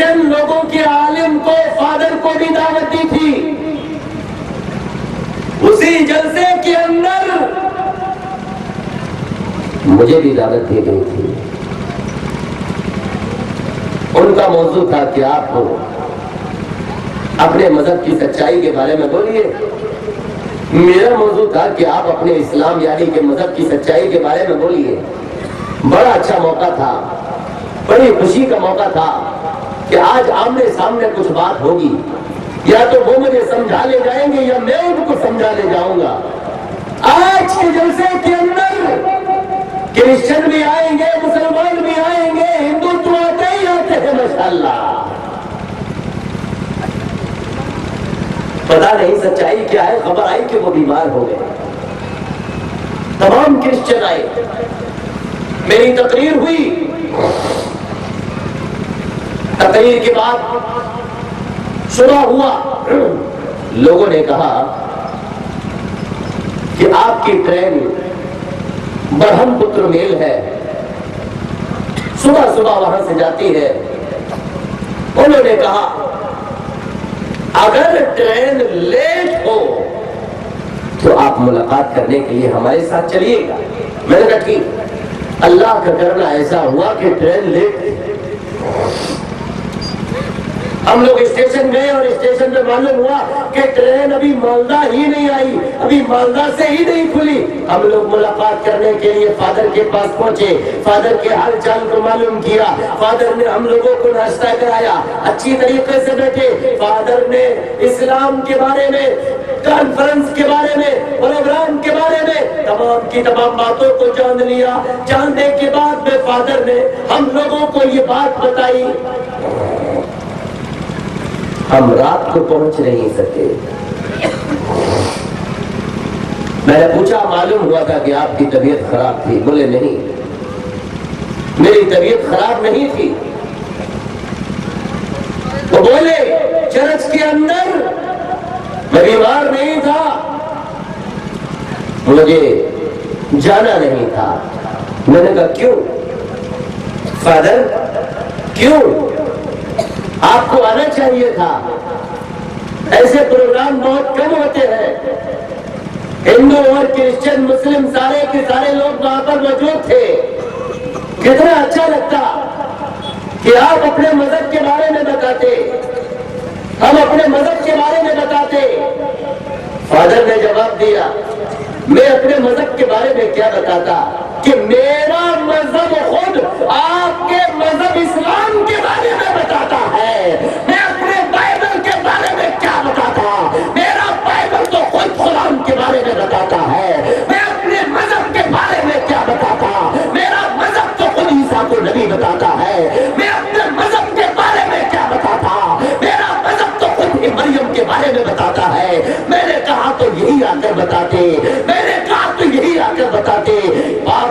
Christian لوگوں کے عالم کو، فادر کو بھی دعوت دی تھی. اسی جلسے کے اندر مجھے بھی دعوت دی گئی تھی. ان کا موضوع تھا کہ آپ اپنے مذہب کی سچائی کے بارے میں بولیے. میرا موضوع تھا کہ آپ اپنے اسلام یعنی کہ مذہب کی سچائی کے بارے میں بولیے. بڑا اچھا موقع تھا، بڑی خوشی کا موقع تھا کہ آج آمنے سامنے کچھ بات ہوگی. یا تو وہ مجھے سمجھا لے جائیں گے یا میں ان کو سمجھا لے جاؤں گا. آج کے جلسے کے اندر کرسچن بھی آئیں گے، مسلمان بھی آئیں گے، ہندو تو آتے ہی آتے ہیں ماشاءاللہ. پتا نہیں سچائی کیا ہے، خبر آئی کہ وہ بیمار ہو گئے. تمام کرسچن آئے، میری تقریر ہوئی. تقریر کے بعد شروع ہوا. لوگوں نے کہا کہ آپ کی ٹرین برہم پتر میل ہے، صبح صبح وہاں سے جاتی ہے. انہوں نے کہا اگر ٹرین لیٹ ہو تو آپ ملاقات کرنے کے لیے ہمارے ساتھ چلیے گا. میں نے کہا ٹھیک. اللہ کا کرنا ایسا ہوا کہ ٹرین لیٹ تھی. ہم لوگ اسٹیشن گئے اور اسٹیشن پہ معلوم ہوا کہ ٹرین ابھی مالدہ ہی نہیں آئی، ابھی مالدہ سے ہی نہیں کھلی. ہم لوگ ملاقات کرنے کے لیے فادر کے پاس پہنچے، فادر کے حال چال کو معلوم کیا. فادر نے ہم لوگوں کو ناشتہ کرایا، اچھی طریقے سے بیٹھے. فادر نے اسلام کے بارے میں، کانفرنس کے بارے میں، پروگرام کے بارے میں تمام کی تمام باتوں کو جان لیا. جاننے کے بعد میں فادر نے ہم لوگوں کو یہ بات بتائی. ہم رات کو پہنچ نہیں سکے. میں نے پوچھا، معلوم ہوا تھا کہ آپ کی طبیعت خراب تھی. بولے نہیں، میری طبیعت خراب نہیں تھی. وہ بولے چرچ کے اندر میں بیمار نہیں تھا، مجھے جانا نہیں تھا. میں نے کہا کیوں فادر، کیوں؟ آپ کو آنا چاہیے تھا. ایسے پروگرام بہت کم ہوتے ہیں. ہندو اور کرسچن مسلم سارے کے سارے لوگ وہاں پر موجود تھے. کتنا اچھا لگتا کہ آپ اپنے مذہب کے بارے میں بتاتے، ہم اپنے مذہب کے بارے میں بتاتے. فادر نے جواب دیا، میں اپنے مذہب کے بارے میں کیا بتاتا کہ میرا مذہب خود آپ کے مذہب اسلام کے بارے میں بتاتا ہے. میں اپنے بائبل کے بارے میں کیا بتاتا؟ میرا بائبل تو خود قرآن کے بارے میں بتاتا ہے. میں اپنے مذہب کے بارے میں کیا بتاتا؟ میرا مذہب تو خود عیسیٰ کو نبی بتاتا ہے. میں اپنے مذہب کے بارے میں کیا بتاتا؟ میرا مذہب تو خود مریم کے بارے میں بتاتا ہے. میں نے کہا تو یہی آ کر بتاتے، میں نے کہا تو یہی آ کر بتاتے.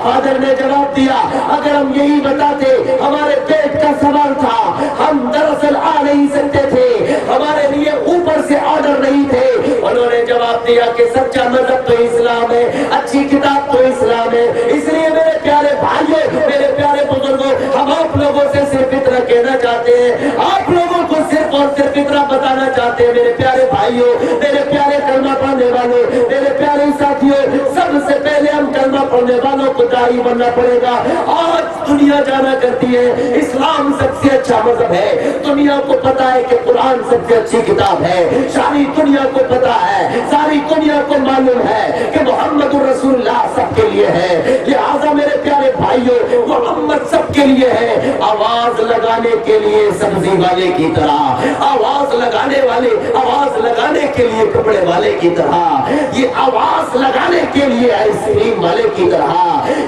فادر نے جواب دیا، اگر ہم یہی بتاتے، ہمارے پیٹ کا سوال تھا، ہم دراصل آ نہیں سکتے تھے، ہمارے لیے اوپر سے آرڈر نہیں تھے. انہوں نے جواب دیا کہ سچا مذہب تو اسلام ہے، اچھی کتاب تو اسلام ہے. اس لیے میرے پیارے بھائیوں، میرے پیارے بزرگوں، ہم آپ لوگوں سے صرف اتنا کہنا چاہتے ہیں، آپ لوگوں کو صرف اور صرف اتنا بتانا چاہتے ہیں. میرے پیارے بھائیوں، میرے پیارے کلمہ پڑھنے والوں، میرے پیارے ساتھیوں، سب سے پہلے ہم کلمہ پڑھنے والوں کو داعی بننا پڑے گا. آج دنیا جانا کرتی ہے اسلام سب سے اچھا مذہب ہے. دنیا کو پتا ہے کہ قرآن سب سے اچھی کتاب ہے. ساری دنیا کو پتا ہے، ساری دنیا کو معلوم ہے کہ محمد رسول اللہ سب کے لیے ہے. لہذا میرے پیارے بھائیوں، محمد سب کے لیے ہے. آواز لگانے کے لیے سبزی والے کی طرح، آواز لگانے والے، آواز لگانے کے لیے کپڑے والے کی طرح، یہ آواز لگانے کے لیے آئس کریم والے کی طرح،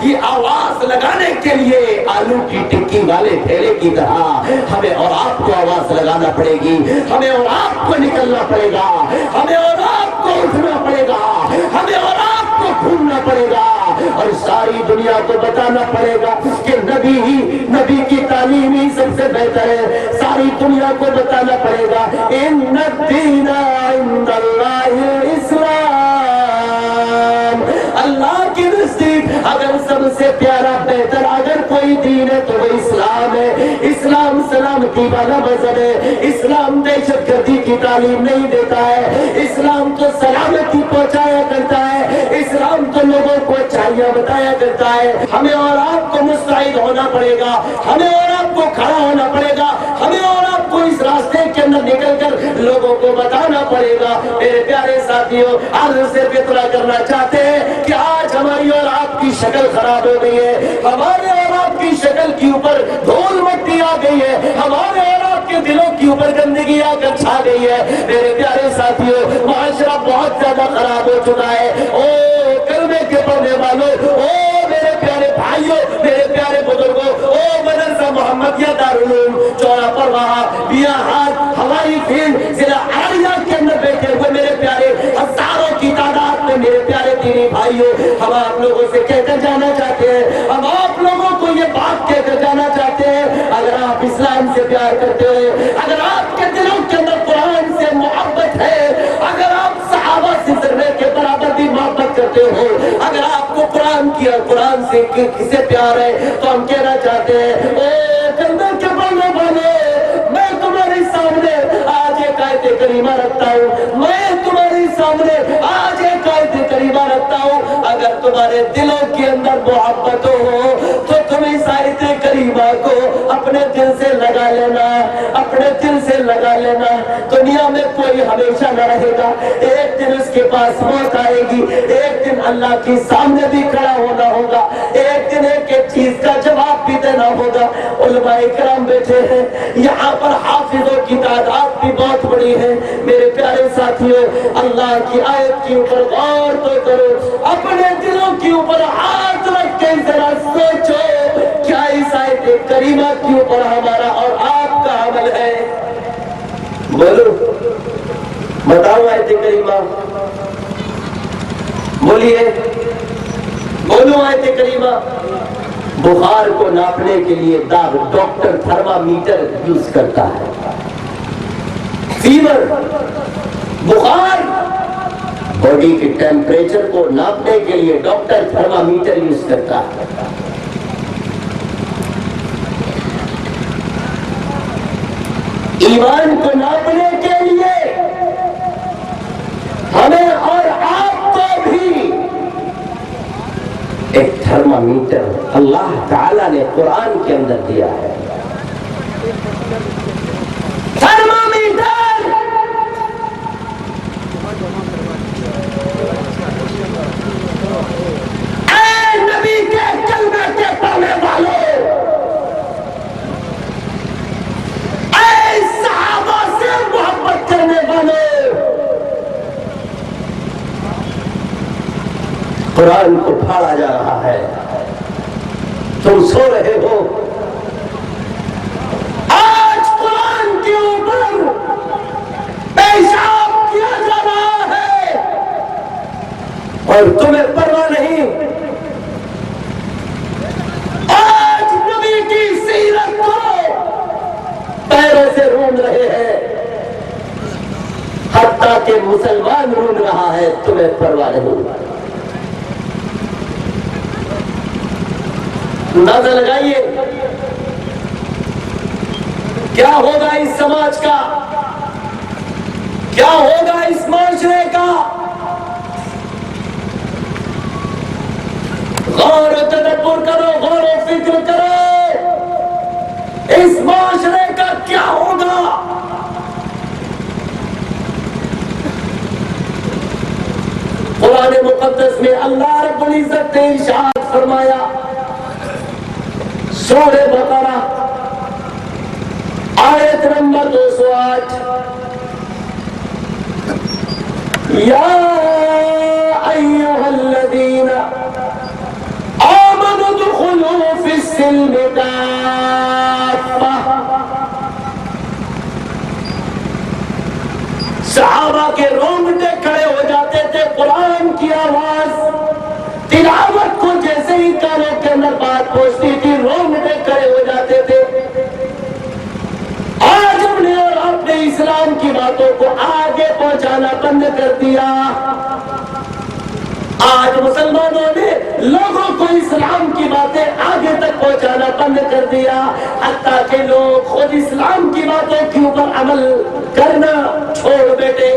یہ آواز لگانے کے لیے آلو کی ٹکی والے ٹھیلے کی طرح ہمیں اور آپ کو آواز لگانا پڑے گی. ہمیں اور آپ کو نکلنا پڑے گا، ہمیں اور آپ کو اٹھنا پڑے گا، ہمیں اور آپ کو گھومنا پڑے گا اور ساری دنیا کو بتانا پڑے گا کہ نبی کی تعلیم ہی سب سے بہتر ہے. ساری دنیا کو بتانا پڑے گا ان الدین عند اللہ الاسلام. اللہ کے نزدیک اگر سب سے پیارا بہتر اگر کوئی دین ہے تو وہ اسلام ہے. اسلام سے سلامتی والا مذہب ہے. اسلام دہشت گردی کی تعلیم نہیں دیتا ہے. اسلام تو سلامتی پہنچایا کرتا ہے. اسلام تو لوگوں کو اچھائیاں بتایا کرتا ہے. ہمیں اور آپ کو مستعد ہونا پڑے گا, ہمیں اور آپ کو کھڑا ہونا پڑے گا, ہمیں اور آپ کو اس راستے کے اندر نکل کر لوگوں کو بتانا پڑے گا. میرے پیارے ساتھیوں, آج سے اطلاع کرنا چاہتے ہیں کہ آج ہماری اور آپ کی شکل خراب ہو گئی ہے, ہمارے اور آپ کی شکل کے اوپر دھول مٹی آ گئی ہے, ہمارے اور آپ کے دلوں کے اوپر گندگی آ کر چھا گئی ہے. میرے پیارے ساتھیوں, معاشرہ بہت زیادہ خراب ہو چکا ہے. او کلمے کے پڑھنے والوں, او میرے پیارے بھائیوں, میرے پیارے بزرگوں, او مدرسہ محمدیہ دارالعلوم چوڑا پرواہ بیا ہاتھ ہماری فیلڈ ضلع ارریہ کے اندر بیٹھے ہوئے میرے پیارے ہزاروں کی تعداد میں میرے پیارے دینی بھائیوں, ہم آپ لوگوں سے کہہ کر جانا چاہتے ہیں, ہم آپ لوگوں کو یہ بات کہہ کر جانا چاہتے ہیں, اگر آپ اسلام سے پیار کرتے ہو, اگر آپ کے دلوں کے اندر قرآن سے محبت ہے, اگر آپ صحابہ سے ذرے کے برابر بھی محبت کرتے ہو, اگر آپ کو قرآن کی اور قرآن سے کسے پیار ہے, تو ہم کہنا چاہتے ہیں اے کندر کے بڑھنے والے, میں تمہارے سامنے آج ایک آیت کریمہ رکھتا ہوں, میں تمہارے سامنے آج ایک آیت کریمہ رکھتا ہوں. اگر تمہارے دلوں کے اندر محبت ہو تو تم اس آیت کریمہ کو اپنے دل سے لگا لینا, اپنے دل سے لگا لینا. دنیا میں کوئی ہمیشہ نہ رہے گا, ایک دن اس کے پاس موت آئے گی, ایک دن اللہ کے سامنے بھی کھڑا ہونا ہوگا, ایک دن ایک ایک چیز کا جواب بھی دینا ہوگا. علماء کرام بیٹھے ہیں یہاں پر, حافظوں کی تعداد بھی بہت بڑی ہے. میرے پیارے ساتھیوں, اللہ کی آیت کے اوپر غور تو کرو, اپنے دلوں کے اوپر ہاتھ رکھ کے ذرا سوچو, کیا اس آیت کریمہ کے اوپر ہمارا اور آپ کا عمل ہے؟ بولو, بتاؤ آیت کریمہ, بولیے, بولو آیت کریمہ. بخار کو ناپنے کے لیے ڈاکٹر تھرمامیٹر یوز کرتا ہے. فیور, بخار, باڈی کے ٹیمپریچر کو ناپنے کے لیے ڈاکٹر تھرمامیٹر یوز کرتا ہے. ایمان کو ناپنے کے لیے ہمیں اور آپ کو بھی ایک تھرمامیٹر اللہ تعالیٰ نے قرآن کے اندر دیا ہے. تھرمامیٹر اے نبی کے کلمے کے پڑھنے والوں, اے صحابہ سے محبت کرنے والوں, قرآن کو پھاڑا جا رہا ہے, تم سو رہے ہو. آج قرآن کے اوپر پیشاب کیا جا رہا ہے اور تمہیں پرواہ نہیں. آج نبی کی سیرت کو پیروں سے روند رہے ہیں, حتیٰ کہ مسلمان روند رہا ہے, تمہیں پرواہ نہیں. اندازہ لگائیے کیا ہوگا اس سماج کا, کیا ہوگا اس معاشرے کا. غور و تدبر کرو, غور و فکر کرو, اس معاشرے کا کیا ہوگا. قرآن مقدس میں اللہ رب العزت نے ارشاد فرمایا, سورہ بقرہ آیت نمبر 208, یا ایھا الذین آمنوا ادخلوا فی السلم کافہ. صحابہ کے رونگٹے کھڑے ہو جاتے تھے قرآن کی آواز تلاوت کو جیسے ہی کانوں کے اندر بات پہنچتی تھی, رونگٹے کھڑے ہو جاتے تھے. آج ہم نے اور آپ نے اسلام کی باتوں کو آگے پہنچانا بند کر دیا. آج مسلمانوں نے لوگوں کو اسلام کی باتیں آگے تک پہنچانا بند کر دیا، حتیٰ کہ لوگ خود اسلام کی باتوں کے اوپر عمل کرنا چھوڑ بیٹھے۔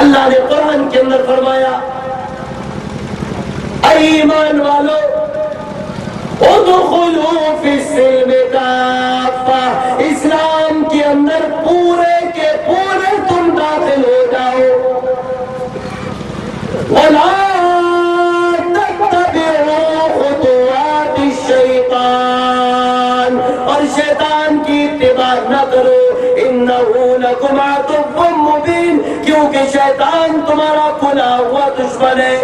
اللہ نے قرآن کے اندر فرمایا، اے ایمان والو ادخلوا فی السلم کافہ، اسلام کے اندر پورے کے پورے تم داخل ہو جاؤ۔ وَلَا تَتَّبِعُوا خُطُوَاتِ الشَّيْطَانِ، اور شیطان کی اتباع نہ کرو، إِنَّهُ لَكُمْ عَدُوٌّ مُّبِينٌ، کیونکہ شیطان تمہارا کھلا ہوا دشمن ہے۔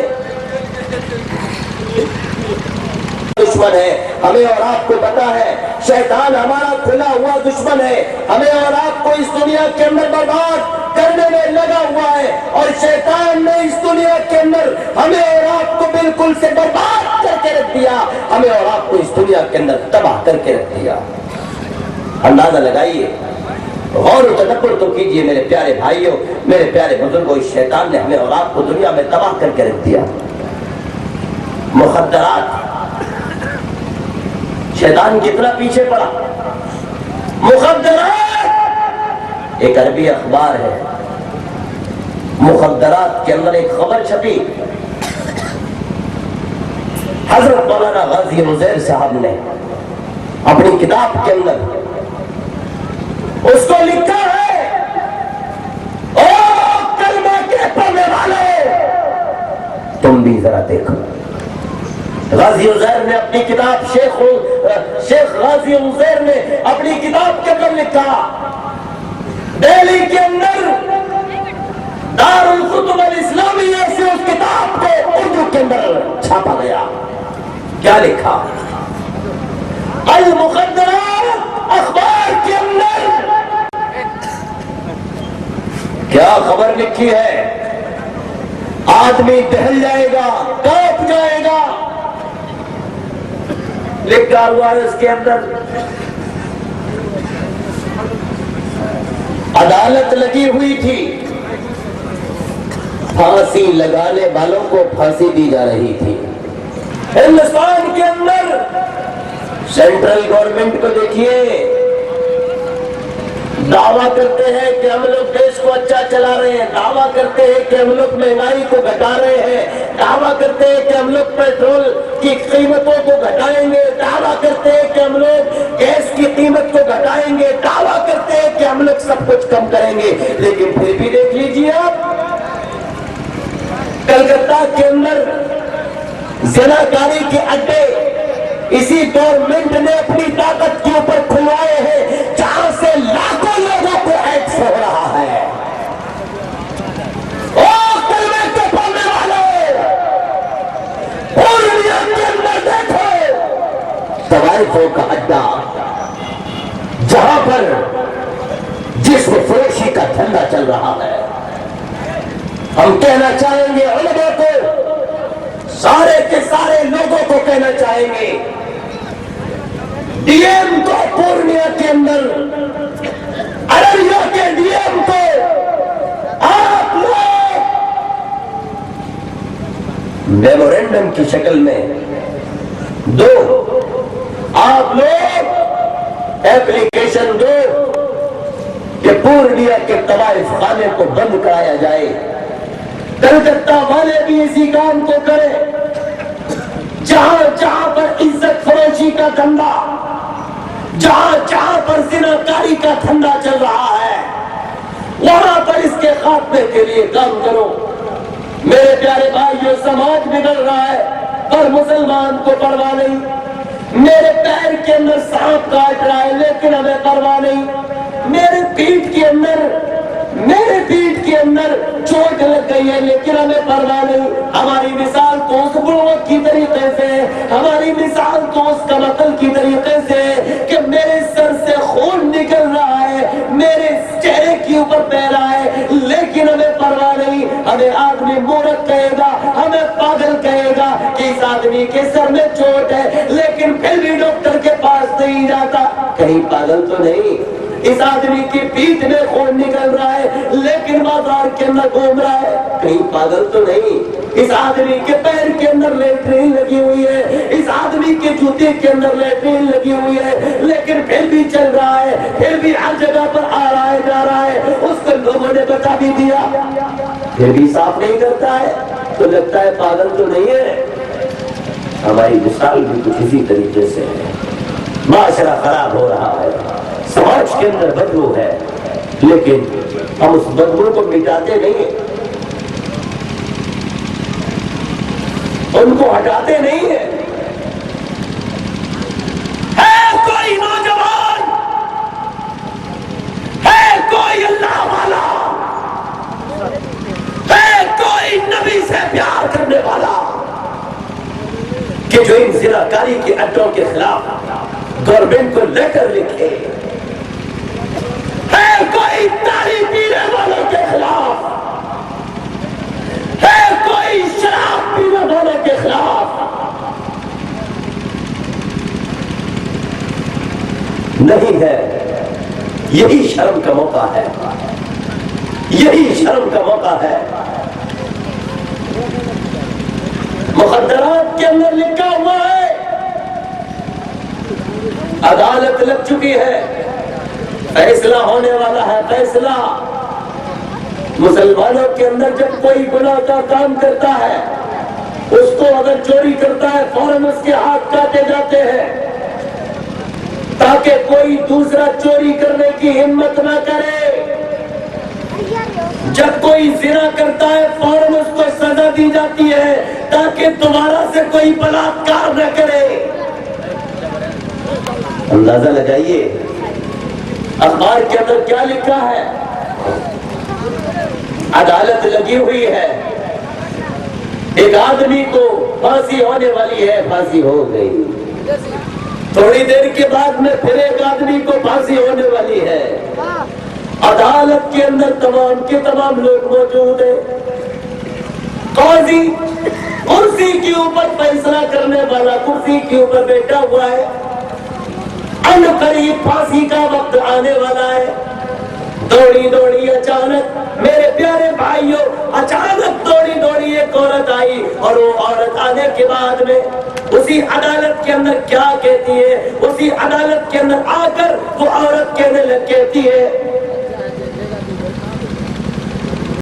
دشمن ہے، ہمیں اور آپ کو پتا ہے شیطان ہمارا کھلا ہوا دشمن ہے، ہمیں اور آپ کو اس دنیا کے اندر برباد کرنے میں لگا ہوا ہے، اور شیطان نے اس دنیا کے اندر ہمیں اور آپ کو بالکل سے برباد کر کے رکھ دیا، ہمیں اور آپ کو اس دنیا کے اندر تباہ کر کے رکھ دیا۔ اندازہ لگائیے، غور و تدبر تو کیجئے میرے پیارے بھائیوں، میرے پیارے بزرگوں، اس شیطان نے ہمیں اور آپ کو دنیا میں تباہ کر کے رکھ دیا۔ مخدرات، شیطان کتنا پیچھے پڑا۔ مخدرات، ایک عربی اخبار ہے، مخدرات کے اندر ایک خبر چھپی، حضرت مولانا غازی عزیر صاحب نے اپنی کتاب کے اندر اس کو لکھا ہے، او کلمہ کے پڑھنے والے تم بھی ذرا دیکھو۔ غازی عزیر نے اپنی کتاب شیخ غازی عزیر نے اپنی کتاب کے اندر لکھا، دہلی کے اندر دار الکتب الاسلامیہ سے اس کتاب کو اردو کے اندر چھاپا گیا۔ کیا لکھا؟ المخدرات اخبار کے اندر کیا خبر لکھی ہے؟ آدمی دہل جائے گا، کانپ جائے گا۔ لکھا ہوا ہے اس کے اندر، عدالت لگی ہوئی تھی، پھانسی لگانے والوں کو پھانسی دی جا رہی تھی۔ ہندوستان کے اندر سینٹرل گورنمنٹ کو دیکھیے، دعویٰ کرتے ہیں کہ ہم لوگ دیش کو اچھا چلا رہے ہیں، دعویٰ کرتے ہیں کہ ہم لوگ مہنگائی کو گھٹا رہے ہیں، دعویٰ کرتے ہیں کہ ہم لوگ پیٹرول کی قیمتوں کو گھٹائیں گے، دعویٰ کرتے ہیں کہ ہم لوگ گیس کی قیمت کو گھٹائیں گے، دعویٰ کرتے ہیں کہ ہم لوگ سب کچھ کم کریں گے، لیکن پھر بھی دیکھ لیجیے آپ، کلکتہ کے اندر زناکاری کے اڈے اسی گورنمنٹ نے اپنی طاقت کے اوپر کھلوائے ہیں، جہاں سے لاکھوں لوگوں کو ایڈس ہو رہا ہے۔ او کلمے کے پڑھنے والے، پورنیا کے اندر دیکھو، طوائفوں کا اڈا، جہاں پر جسم فروشی کا دھندا چل رہا ہے۔ ہم کہنا چاہیں گے علماء کو، سارے کے سارے لوگوں کو کہنا چاہیں گے، ڈی ایم کو پورنیا کے اندر، ارریہ کے ڈی ایم کو، آپ لوگ میمورینڈم کی شکل میں دو، آپ لوگ ایپلیکیشن دو کہ پورنیا کے طوائف خانے کو بند کرایا جائے۔ کلکتہ والے بھی اسی کام کو کریں، جہاں جہاں پر عزت فروشی کا دھندا، جہاں جہاں پر زناکاری کا دھندا چل رہا ہے، وہاں پر اس کے خاتمے کے لیے کام کرو۔ میرے پیارے بھائیو، سماج بگڑ رہا ہے پر مسلمان کو پرواہ نہیں۔ میرے پیر کے اندر سانپ کاٹ رہا ہے لیکن ہمیں پرواہ نہیں۔ میرے پیٹھ کے اندر چوٹ لگ گئی ہے لیکن ہمیں پرواہ نہیں۔ ہماری مثال تو اس بڑوت کی طریقے سے، ہماری مثال تو اس قتل کی طریقے سے کہ میرے سر سے خون نکل رہا ہے، میرے چہرے کے اوپر بہ رہا ہے لیکن ہمیں پرواہ نہیں۔ ہمیں آدمی مورخ کہے گا، ہمیں پاگل کہے گا کہ اس آدمی کے سر میں چوٹ ہے لیکن پھر بھی ڈاکٹر کے پاس نہیں جاتا۔ کہیں پاگل تو نہیں؟ اس آدمی کی پیٹھ میں خون نکل رہا ہے لیکن بازار کے اندر گھوم رہا ہے، کہیں پاگل تو نہیں؟ اس آدمی کے پیر کے اندر لیٹرین لگی ہوئی ہے، اس آدمی کے جوتے کے اندر لیٹرین لگی ہوئی ہے، لیکن پھر بھی چل رہا ہے، پھر بھی ہر جگہ پر آ رہا ہے جا رہا ہے، اس کو لوگوں نے بتا بھی دیا پھر بھی صاف نہیں کرتا ہے، تو لگتا ہے پاگل تو نہیں ہے۔ ہماری مثال بھی کچھ اسی طریقے سے ہے۔ معاشرہ خراب ہو رہا ہے، سماج کے اندر بدبو ہے، لیکن ہم اس بدبو کو مٹاتے نہیں ہیں، ان کو ہٹاتے نہیں ہیں۔ ہے کوئی نوجوان، ہے کوئی اللہ والا، ہے کوئی نبی سے پیار کرنے والا کہ جو ان زناکاری کے اڈوں کے خلاف گورنمنٹ کو لیٹر لکھے؟ ہے کوئی تاڑی پینے والوں کے خلاف؟ ہے کوئی شراب پینے والوں کے خلاف؟ نہیں ہے۔ یہی شرم کا موقع ہے، یہی شرم کا موقع ہے۔ مخدرات کے اندر لکھا ہوا ہے، عدالت لگ چکی ہے، فیصلہ ہونے والا ہے، فیصلہ۔ مسلمانوں کے اندر جب کوئی گناہ کا کام کرتا ہے، اس کو اگر چوری کرتا ہے فوراً اس کے ہاتھ کاٹے جاتے ہیں تاکہ کوئی دوسرا چوری کرنے کی ہمت نہ کرے۔ جب کوئی زنا کرتا ہے فوراً اس کو سزا دی جاتی ہے تاکہ دوبارہ سے کوئی بلاکار نہ کرے۔ اندازہ لگائیے اخبار کے اندر کیا لکھا ہے؟ عدالت لگی ہوئی ہے، ایک آدمی کو پھانسی ہونے والی ہے، پھانسی ہو گئی، تھوڑی دیر کے بعد میں پھر ایک آدمی کو پھانسی ہونے والی ہے۔ عدالت کے اندر تمام کے تمام لوگ موجود ہیں، قاضی کرسی کے اوپر فیصلہ کرنے والا کرسی کے اوپر بیٹھا ہوا ہے، ان قریب پھانسی کا وقت آنے والا ہے۔ دوڑی دوڑی اچانک میرے پیارے بھائیوں، اچانک دوڑی دوڑی ایک عورت آئی، اور وہ عورت آنے کے بعد میں اسی عدالت کے اندر کیا کہتی ہے؟ اسی عدالت کے اندر آ کر وہ عورت کہنے لگ کہتی ہے